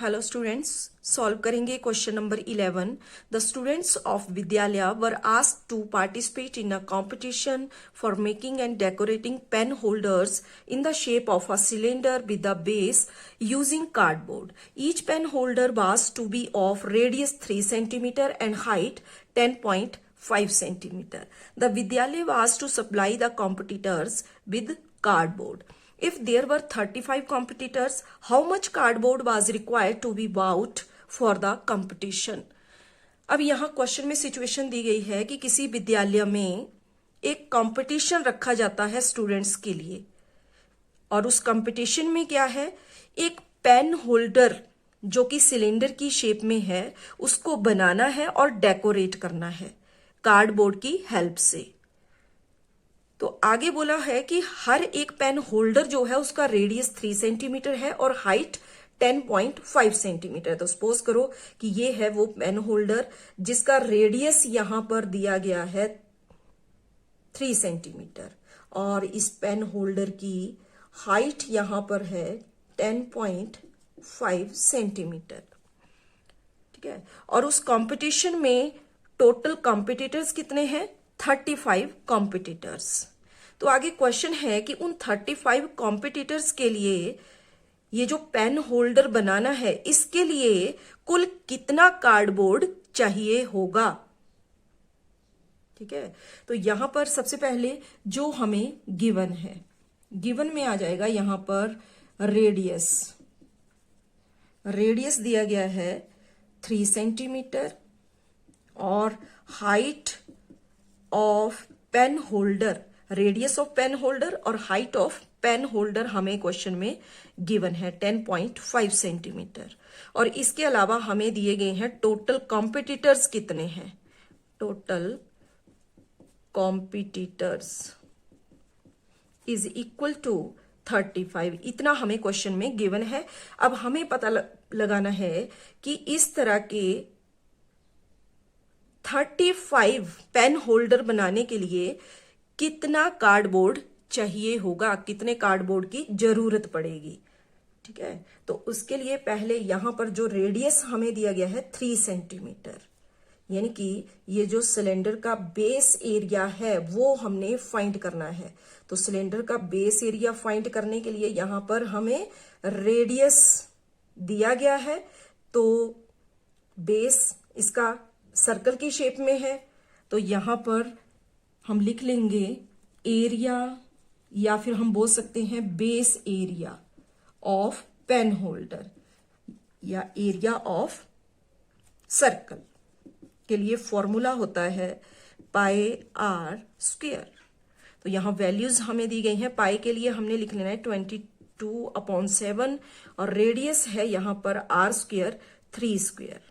Hello students, solve करेंगे question number 11। The students of विद्यालय were asked to participate in a competition for making and decorating pen holders in the shape of a cylinder with a base using cardboard. Each pen holder was to be of radius 3 centimeter and height 10.5 centimeter. The Vidyalaya was to supply the competitors with cardboard. If there were 35 competitors, how much cardboard was required to be bought for the competition? अब यहाँ question में situation दी गई है कि किसी विद्यालय में एक कंपटीशन रखा जाता है स्टूडेंट्स के लिए, और उस कंपटीशन में क्या है, एक पेन होल्डर जो कि सिलेंडर की शेप में है उसको बनाना है और डेकोरेट करना है कार्डबोर्ड की हेल्प से। तो आगे बोला है कि हर एक पेन होल्डर जो है उसका रेडियस 3 सेंटीमीटर है और हाइट 10.5 सेंटीमीटर। तो सपोज करो कि ये है वो पेन होल्डर जिसका रेडियस यहां पर दिया गया है 3 सेंटीमीटर और इस पेन होल्डर की हाइट यहां पर है 10.5 सेंटीमीटर। ठीक है, और उस कंपटीशन में टोटल कॉम्पिटिटर्स कितने हैं? 35 कॉम्पिटिटर्स। तो आगे क्वेश्चन है कि उन 35 कॉम्पिटिटर्स के लिए ये जो पेन होल्डर बनाना है इसके लिए कुल कितना कार्डबोर्ड चाहिए होगा। ठीक है, तो यहां पर सबसे पहले जो हमें गिवन है, गिवन में आ जाएगा यहां पर रेडियस दिया गया है 3 सेंटीमीटर और height of pen holder, radius of pen holder और हाइट ऑफ पेन होल्डर हमें क्वेश्चन में गिवन है 10.5 सेंटीमीटर। और इसके अलावा हमें दिए गए हैं टोटल कॉम्पिटिटर्स कितने हैं। Total competitors is equal to 35, इतना हमें क्वेश्चन में गिवन है। अब हमें पता लगाना है कि इस तरह के 35 पेन होल्डर बनाने के लिए कितना कार्डबोर्ड चाहिए होगा, कितने कार्डबोर्ड की जरूरत पड़ेगी। ठीक है, तो उसके लिए पहले यहां पर जो रेडियस हमें दिया गया है 3 सेंटीमीटर, यानी कि ये जो सिलेंडर का बेस एरिया है वो हमने फाइंड करना है। तो सिलेंडर का बेस एरिया फाइंड करने के लिए यहां पर हमें रेडियस दिया गया है, तो बेस इसका सर्कल की शेप में है, तो यहां पर हम लिख लेंगे एरिया, या फिर हम बोल सकते हैं base area of pen holder या एरिया ऑफ सर्कल के लिए फॉर्मूला होता है पाई आर स्क्वायर। तो यहां वैल्यूज हमें दी गई हैं। पाई के लिए हमने लिख लेना है 22/7 और रेडियस है यहां पर आर स्क्वायर 3 स्क्वायर।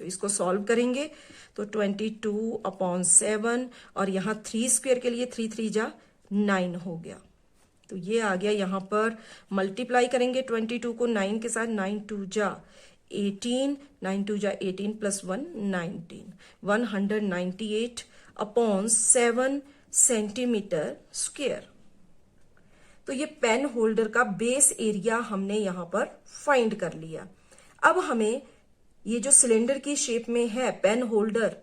तो इसको सॉल्व करेंगे तो 22/7 और यहां 3 स्क्वायर के लिए 3 3 जा 9 हो गया। तो ये आ गया, यहां पर मल्टीप्लाई करेंगे 22 को 9 के साथ, 9 2 जा 18, 9 2 जा 18 प्लस 1 19, 198/7 सेंटीमीटर स्क्वायर। तो ये पेन होल्डर का बेस एरिया हमने यहां पर फाइंड कर लिया। अब हमें ये जो सिलेंडर की शेप में है पेन होल्डर,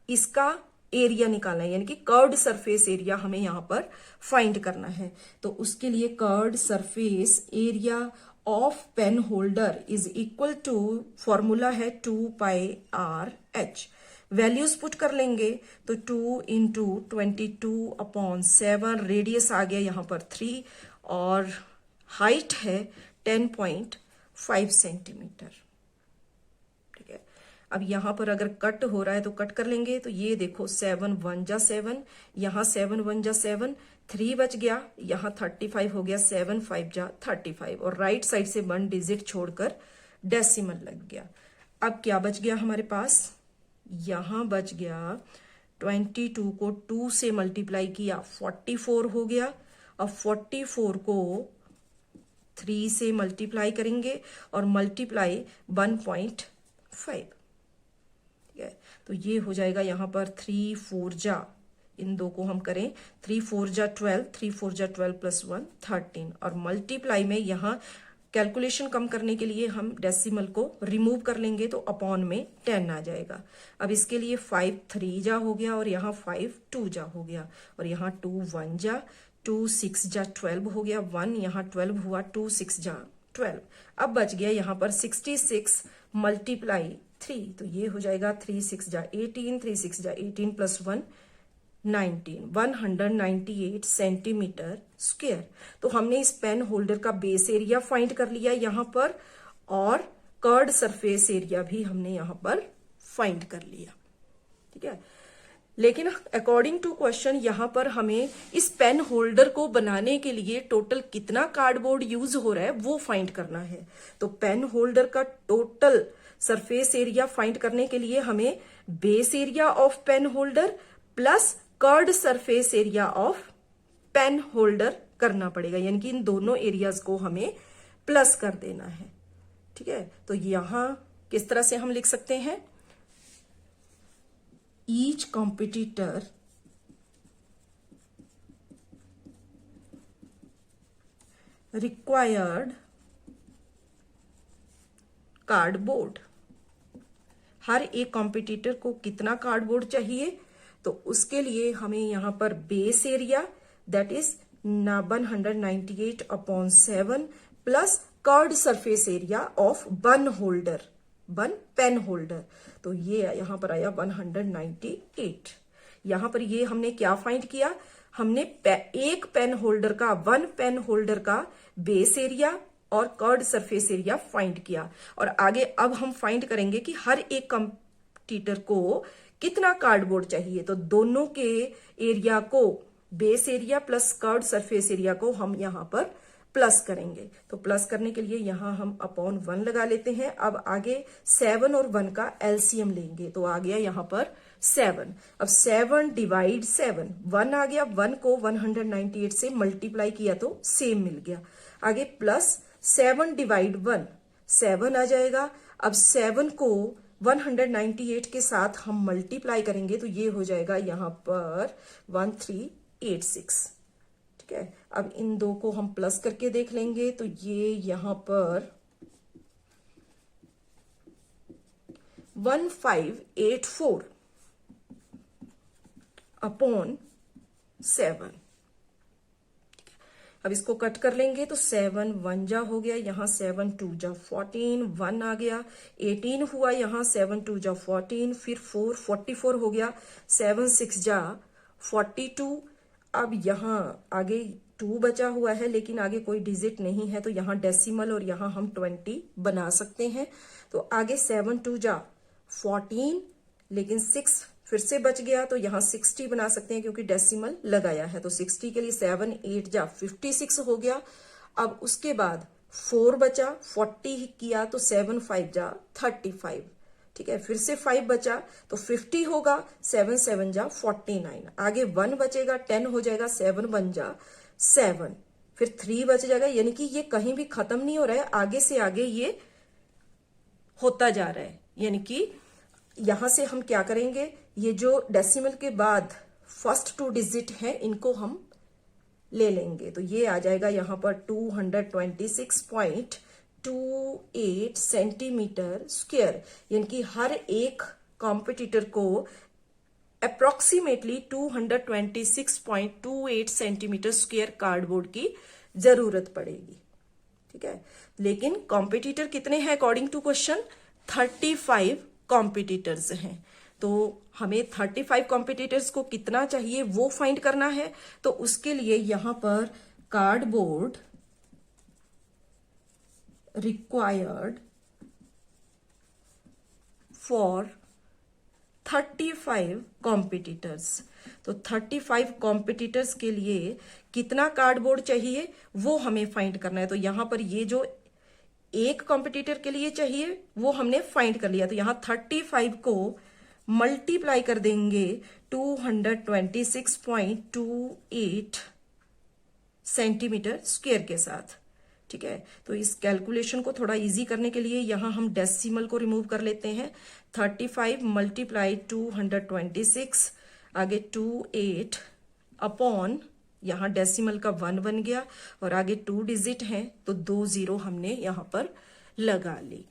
इसका एरिया निकालना है, यानी कि कर्व्ड सरफेस एरिया हमें यहां पर फाइंड करना है। तो उसके लिए curved surface area of pen holder is equal to, formula है 2πr/h। वैल्यूज पुट कर लेंगे तो 2 × 22/7, रेडियस आ गया यहां पर 3 और हाइट है 10.5 सेंटीमीटर। अब यहां पर अगर कट हो रहा है तो कट कर लेंगे। तो ये देखो 7 1 जा 7, यहां 7 1 जा 7, 3 बच गया, यहां 35 हो गया, 7 5 जा 35 और राइट साइड से 1 डिजिट छोड़कर डेसिमल लग गया। अब क्या बच गया हमारे पास, यहां बच गया 22 को 2 से मल्टीप्लाई किया 44 हो गया। अब 44 को 3 से मल्टीप्लाई करेंगे और मल्टीप्लाई 1.5, तो ये हो जाएगा यहां पर 3 4 जा, इन दो को हम करें 3 4 जा 12, 3 4 जा 12 प्लस 1 13 और मल्टीप्लाई में यहां कैलकुलेशन कम करने के लिए हम डेसिमल को रिमूव कर लेंगे तो अपॉन में 10 आ जाएगा। अब इसके लिए 5 3 जा हो गया और यहाँ 5 2 जा हो गया और यहाँ 2 1 जा, 2 6 जा 12 हो गया, 1 यहाँ 12 हुआ, 2 6 जा 12। अब बच गया यहाँ पर 66 मल्टीप्लाई 3, तो ये हो जाएगा 3 6 जा 18, 3 6 जा 18 प्लस 1 198 सेंटीमीटर स्क्वायर। तो हमने इस पेन होल्डर का बेस एरिया फाइंड कर लिया यहाँ पर और कर्ड सरफेस एरिया भी हमने यहाँ पर फाइंड कर लिया। ठीक है, लेकिन अकॉर्डिंग टू क्वेश्चन यहाँ पर हमें इस पेन होल्डर को बनाने के लिए टोटल कितना कार्डबोर्ड यूज हो रहा है वो फाइंड करना है। तो पेन होल्डर का टोटल सरफेस एरिया फाइंड करने के लिए हमें base area of pen holder plus curved surface area of pen holder करना पड़ेगा, यानी कि इन दोनों एरियाज को हमें प्लस कर देना है। ठीक है, तो यहां किस तरह से हम लिख सकते हैं, ईच कॉम्पिटिटर रिक्वायर्ड कार्डबोर्ड। हर एक कॉम्पिटिटर को कितना कार्डबोर्ड चाहिए, तो उसके लिए हमें यहां पर base area that is 198/7 plus curved surface area of one pen holder, तो ये यहां पर आया 198। यहां पर ये हमने क्या फाइंड किया, हमने एक पेन होल्डर का, वन पेन होल्डर का बेस एरिया और कर्ड सरफेस एरिया फाइंड किया। और आगे अब हम फाइंड करेंगे कि हर एक कॉम्पिटिटर को कितना कार्डबोर्ड चाहिए। तो दोनों के एरिया को, base area plus curved surface area को हम यहां पर प्लस करेंगे। तो प्लस करने के लिए यहां हम अपॉन 1 लगा लेते हैं। अब आगे 7 और 1 का एलसीएम लेंगे, तो आ गया यहां पर 7। अब 7 डिवाइड 7, 1 आ गया, 1 को 198 से मल्टीप्लाई किया तो सेम मिल गया। आगे प्लस 7 डिवाइड 1, 7 आ जाएगा। अब 7 को 198 के साथ हम मल्टीप्लाई करेंगे तो ये हो जाएगा यहां पर 1386। ठीक है, अब इन दो को हम प्लस करके देख लेंगे तो ये यहां पर 1584 अपॉन 7। अब इसको कट कर लेंगे तो 7 1 जा हो गया, यहाँ 7 2 जा 14, 1 आ गया, 18 हुआ, यहाँ 7 2 जा 14, फिर 4 44 हो गया, 7 6 जा 42। अब यहाँ आगे 2 बचा हुआ है लेकिन आगे कोई डिजिट नहीं है, तो यहाँ डेसिमल और यहाँ हम 20 बना सकते हैं। तो आगे 7 2 जा 14, लेकिन 6 फिर से बच गया, तो यहाँ 60 बना सकते हैं क्योंकि डेसिमल लगाया है। तो 60 के लिए 7 8 जा 56 हो गया। अब उसके बाद 4 बचा, 40 किया तो 7 5 जा 35। ठीक है, फिर से 5 बचा तो 50 होगा, 7 7 जा 49। आगे 1 बचेगा, 10 हो जाएगा, 7 1 जा 7, फिर 3 बच जाएगा, यानी कि ये कहीं भी खत्म नहीं हो रहा है, आगे से आगे ये होता जा रहा है। यानी कि यहां से हम क्या करेंगे, ये जो डेसिमल के बाद फर्स्ट 2 डिजिट हैं इनको हम ले लेंगे, तो ये आ जाएगा यहां पर 226.28 सेंटीमीटर स्क्वायर, यानी कि हर एक कॉम्पिटिटर को अप्रोक्सीमेटली 226.28 सेंटीमीटर स्क्वायर कार्डबोर्ड की जरूरत पड़ेगी। ठीक है, लेकिन कॉम्पिटिटर कितने हैं अकॉर्डिंग टू क्वेश्चन, 35 कॉम्पिटिटर्स हैं। तो हमें 35 कॉम्पिटिटर्स को कितना चाहिए वो फाइंड करना है। तो उसके लिए यहां पर कार्डबोर्ड रिक्वायर्ड फॉर 35 कॉम्पिटिटर्स, तो 35 कॉम्पिटिटर्स के लिए कितना कार्डबोर्ड चाहिए वो हमें फाइंड करना है। तो यहां पर ये जो एक कॉम्पिटिटर के लिए चाहिए वो हमने फाइंड कर लिया, तो यहां 35 को मल्टीप्लाई कर देंगे 226.28 सेंटीमीटर स्क्वायर के साथ। ठीक है, तो इस कैलकुलेशन को थोड़ा इजी करने के लिए यहां हम डेसिमल को रिमूव कर लेते हैं। 35 मल्टीप्लाई 226, आगे 28 अपॉन यहाँ डेसिमल का 1 बन गया और आगे 2 डिजिट हैं तो 2 जीरो हमने यहाँ पर लगा ली।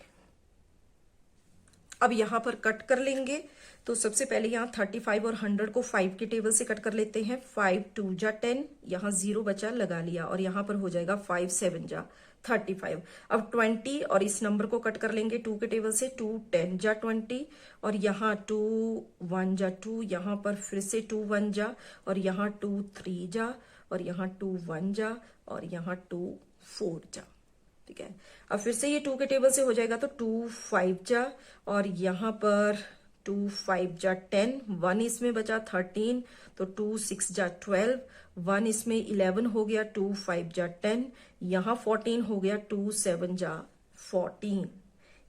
अब यहाँ पर कट कर लेंगे तो सबसे पहले यहाँ 35 और 100 को 5 के टेबल से कट कर लेते हैं। 5 2 जा 10, यहाँ 0 बचा लगा लिया और यहाँ पर हो जाएगा 5 7 जा 35। अब 20 और इस नंबर को कट कर लेंगे 2 के टेबल से। 2 10 जा 20 और यहाँ 2 1 जा 2, यहाँ पर फिर से 2 1 जा और यहाँ 2 3 जा और यहाँ 2 1 जा और यहाँ 2 4 जा। ठीक है, अब फिर से ये 2 के टेबल से हो जाएगा तो 2 5 जा और यहाँ पर 2 5 जा 10, 1 इसमें बचा 13 तो 2 6 जा 12, 1 इसमें 11 हो गया 2 5 जा 10, यहाँ 14 हो गया 2 7 जा 14।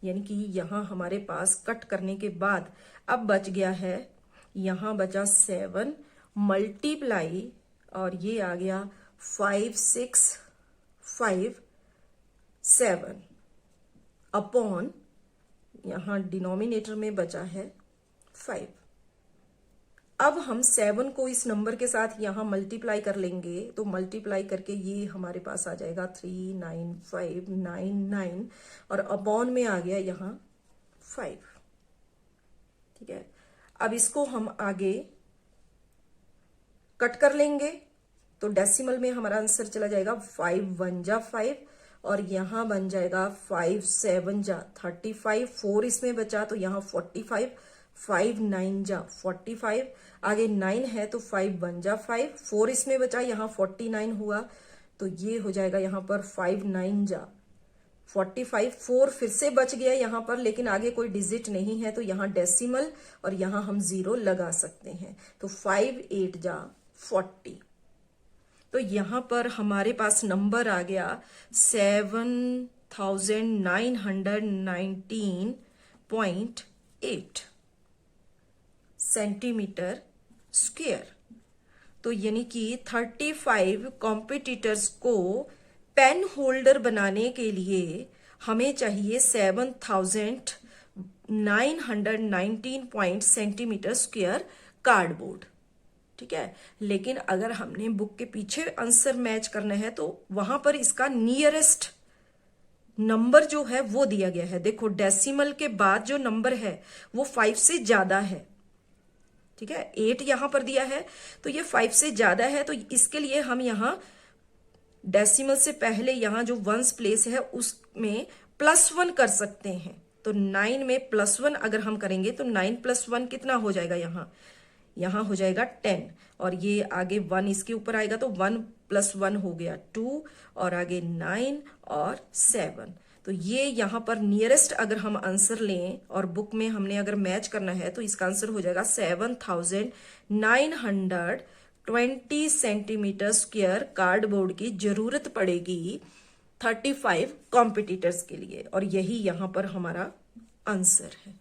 यानी कि यहाँ हमारे पास कट करने के बाद अब बच गया है, यहाँ बचा 7 मल्टीप्लाई और ये आ गया 5 6 5 7 अपॉन यहां डिनोमिनेटर में बचा है 5। अब हम 7 को इस नंबर के साथ यहां मल्टीप्लाई कर लेंगे तो मल्टीप्लाई करके ये हमारे पास आ जाएगा 39599 और अपॉन में आ गया यहां 5। ठीक है, अब इसको हम आगे कट कर लेंगे तो डेसिमल में हमारा आंसर चला जाएगा 5 1 जा 5 और यहां बन जाएगा 5 7 जा 35, 4 इसमें बचा तो यहां 45, 5 9 जा 45, आगे 9 है तो 5 1 जा 5, 4 इसमें बचा यहां 49 हुआ तो ये हो जाएगा यहां पर 5 9 जा 45, 4 फिर से बच गया यहां पर लेकिन आगे कोई डिजिट नहीं है तो यहां डेसिमल और यहां हम 0 लगा सकते हैं तो 5 8 जा 40। तो यहां पर हमारे पास नंबर आ गया 7919.8 सेंटीमीटर स्क्वायर। तो यानी कि 35 कॉम्पिटिटर्स को पेन होल्डर बनाने के लिए हमें चाहिए 7919 सेंटीमीटर स्क्वायर कार्डबोर्ड। ठीक है, लेकिन अगर हमने बुक के पीछे आंसर मैच करना है तो वहां पर इसका नियरेस्ट नंबर जो है वो दिया गया है। देखो डेसिमल के बाद जो नंबर है वो 5 से ज्यादा है। ठीक है, 8 यहां पर दिया है तो ये 5 से ज्यादा है तो इसके लिए हम यहां डेसिमल से पहले यहां जो वंस प्लेस है उसमें +1 कर सकते हैं। तो 9 में +1 अगर हम करेंगे तो 9 + 1 कितना हो जाएगा, यहां हो जाएगा 10 और ये आगे 1 इसके ऊपर आएगा तो 1 + 1 हो गया 2 और आगे 9 और 7। तो ये यहां पर नियरेस्ट अगर हम आंसर लें और बुक में हमने अगर मैच करना है तो इसका आंसर हो जाएगा 7920 सेंटीमीटर स्क्वायर कार्डबोर्ड की जरूरत पड़ेगी 35 कॉम्पिटिटर्स के लिए और यही यहां पर हमारा आंसर है।